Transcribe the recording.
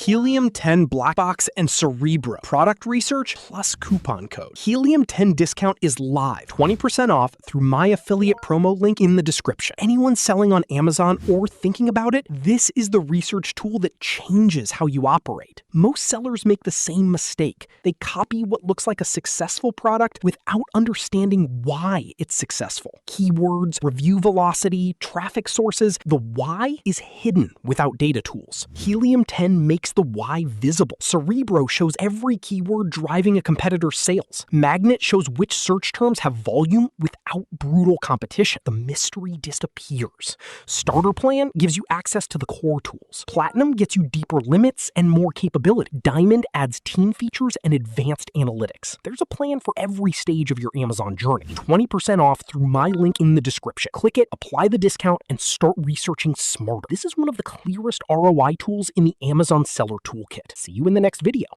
Helium 10 Black Box and Cerebro. Product research plus coupon code. Helium 10 discount is live. 20% off through my affiliate promo link in the description. Anyone selling on Amazon or thinking about it, this is the research tool that changes how you operate. Most sellers make the same mistake. They copy what looks like a successful product without understanding why it's successful. Keywords, review velocity, traffic sources, the why is hidden without data tools. Helium 10 makes the why visible. Cerebro shows every keyword driving a competitor's sales. Magnet shows which search terms have volume without brutal competition. The mystery disappears. Starter Plan gives you access to the core tools. Platinum gets you deeper limits and more capability. Diamond adds team features and advanced analytics. There's a plan for every stage of your Amazon journey. 20% off through my link in the description. Click it, apply the discount, and start researching smarter. This is one of the clearest ROI tools in the Amazon Seller Toolkit. See you in the next video.